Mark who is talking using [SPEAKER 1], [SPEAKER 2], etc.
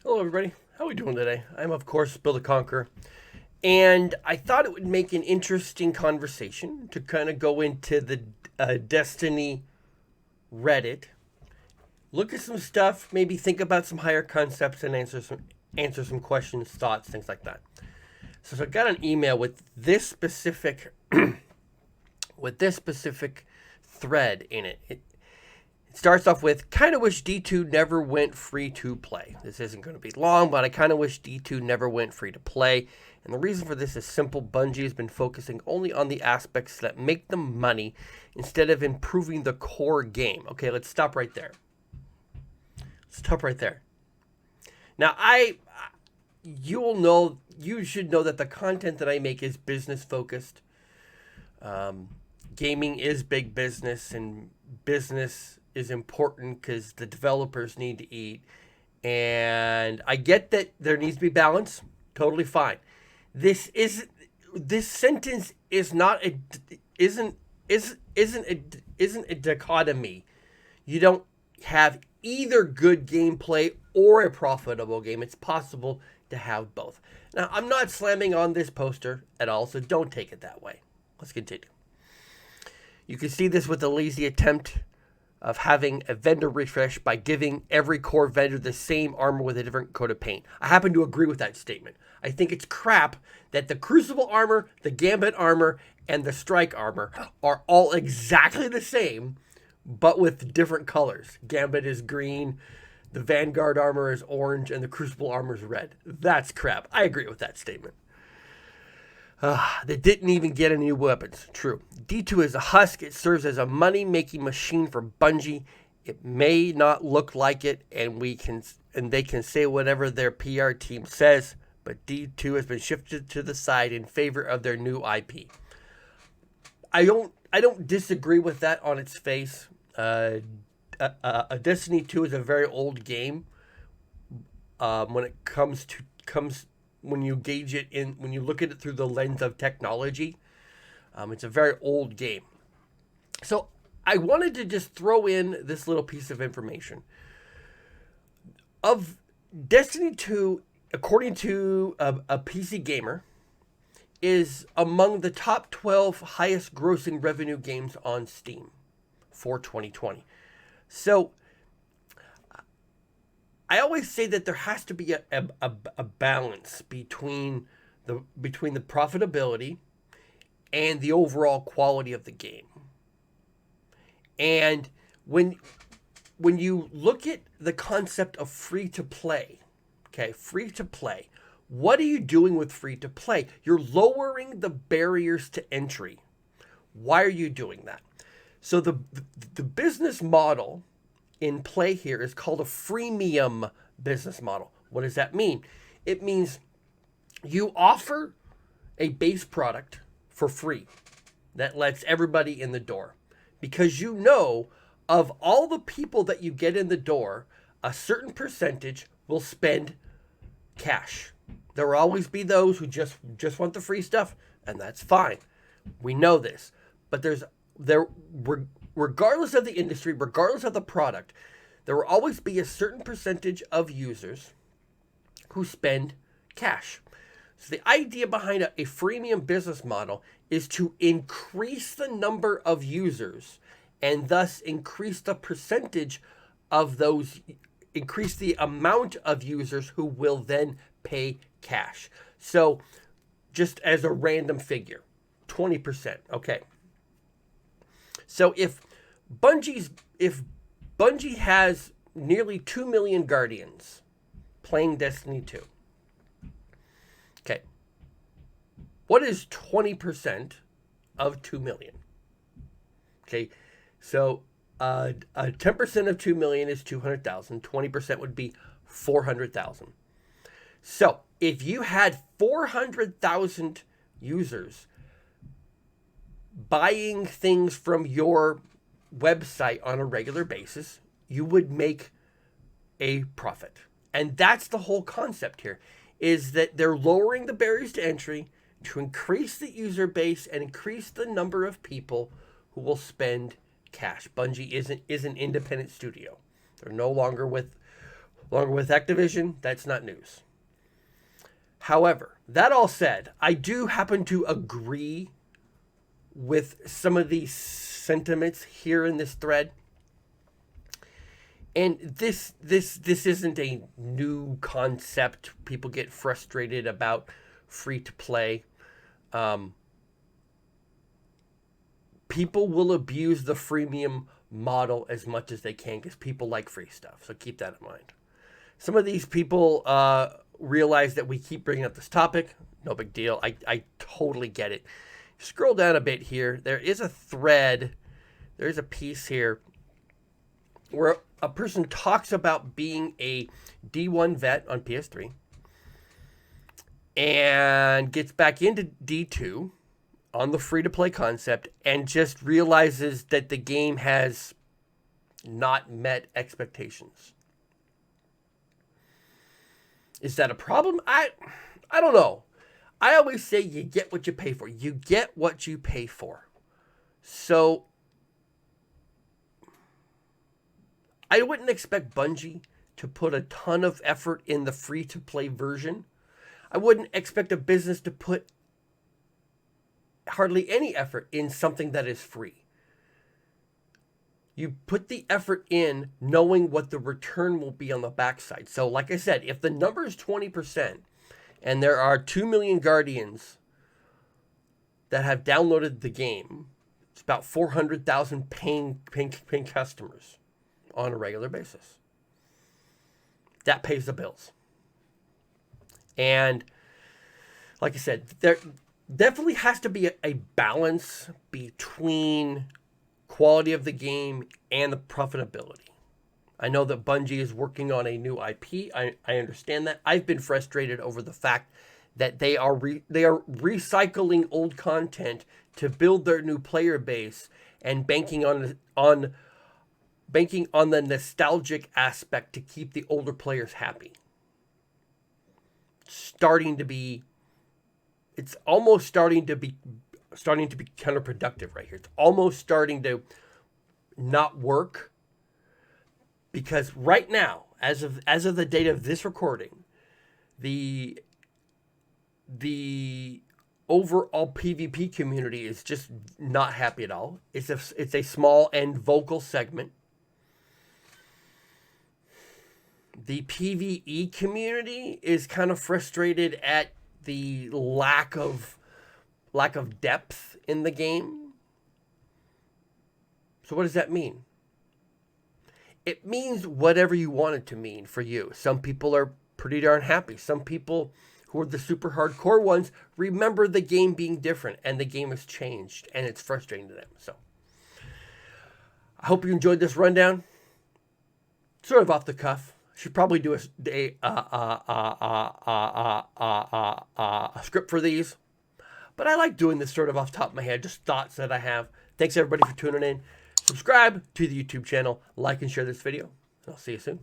[SPEAKER 1] Hello, everybody. How are we doing today? I'm, of course, Bill the Conqueror. And I thought it would make an interesting conversation to kind of go into the Destiny Reddit, look at some stuff, maybe think about some higher concepts, and answer some questions, thoughts, things like that. So I got an email with this specific thread in it. It starts off with, kind of wish D2 never went free to play. This isn't going to be long, but I kind of wish D2 never went free to play. And the reason for this is simple. Bungie has been focusing only on the aspects that make them money instead of improving the core game. Okay, let's stop right there. Now, you should know that the content that I make is business focused. Gaming is big business, and business is important because the developers need to eat. And I get that there needs to be balance. Totally fine. This sentence is not a isn't a dichotomy. You don't have either good gameplay or a profitable game. It's possible to have both. Now, I'm not slamming on this poster at all, so don't take it that way. Let's continue. You can see this with the lazy attempt of having a vendor refresh by giving every core vendor the same armor with a different coat of paint. I happen to agree with that statement. I think it's crap that the Crucible armor, the Gambit armor, and the Strike armor are all exactly the same, but with different colors. Gambit is green, the Vanguard armor is orange, and the Crucible armor is red. That's crap. I agree with that statement. They didn't even get any new weapons. True. D2 is a husk. It serves as a money-making machine for Bungie. It may not look like it, and they can say whatever their PR team says, but D2 has been shifted to the side in favor of their new IP. I don't disagree with that on its face. Destiny 2 is a very old game. When you gauge it when you look at it through the lens of technology, it's a very old game. So I wanted to just throw in this little piece of information. Of Destiny 2, according to a PC Gamer, is among the top 12 highest grossing revenue games on Steam for 2020. So I always say that there has to be a balance between the profitability and the overall quality of the game. And when you look at the concept of free to play, what are you doing with free to play? You're lowering the barriers to entry. Why are you doing that? So the business model in play here is called a freemium business model. What does that mean? It means you offer a base product for free that lets everybody in the door, because you know of all the people that you get in the door, a certain percentage will spend cash. There will always be those who just want the free stuff, and that's fine. We know this, but regardless of the industry, regardless of the product, there will always be a certain percentage of users who spend cash. So the idea behind a freemium business model is to increase the number of users and thus increase the percentage of those, increase the amount of users who will then pay cash. So just as a random figure, 20%. Okay. So if Bungie has nearly 2 million Guardians playing Destiny 2. Okay. What is 20% of 2 million? Okay. So 10% of 2 million is 200,000. 20% would be 400,000. So if you had 400,000 users buying things from your website on a regular basis, you would make a profit. And that's the whole concept here, is that they're lowering the barriers to entry to increase the user base and increase the number of people who will spend cash. Bungie is an independent studio. They're no longer with Longer with Activision, that's not news. However, that all said, I do happen to agree with some of these sentiments here in this thread. And this isn't a new concept. People get frustrated about free to play. People will abuse the freemium model as much as they can because people like free stuff. So keep that in mind. Some of these people realize that we keep bringing up this topic. No big deal. I totally get it. Scroll down a bit here. There is a thread. There's a piece here where a person talks about being a D1 vet on PS3 and gets back into D2 on the free-to-play concept and just realizes that the game has not met expectations. Is that a problem? I don't know. I always say you get what you pay for. You get what you pay for. So I wouldn't expect Bungie to put a ton of effort in the free-to-play version. I wouldn't expect a business to put hardly any effort in something that is free. You put the effort in knowing what the return will be on the backside. So like I said, if the number is 20% and there are 2 million Guardians that have downloaded the game, it's about 400,000 paying customers on a regular basis. That pays the bills. And like I said, there definitely has to be a balance between quality of the game and the profitability. I know that Bungie is working on a new IP. I understand that. I've been frustrated over the fact that they are recycling old content to build their new player base and banking on the nostalgic aspect to keep the older players happy. It's almost starting to be counterproductive right here. It's almost starting to not work because right now, as of the date of this recording, the overall PvP community is just not happy at all. It's a small and vocal segment. The PvE community is kind of frustrated at the lack of depth in the game. So what does that mean? It means whatever you want it to mean for you. Some people are pretty darn happy. Some people who are the super hardcore ones remember the game being different and the game has changed and it's frustrating to them. So I hope you enjoyed this rundown. Sort of off the cuff. Should probably do a script for these. But I like doing this sort of off the top of my head, just thoughts that I have. Thanks everybody for tuning in. Subscribe to the YouTube channel, like and share this video. I'll see you soon.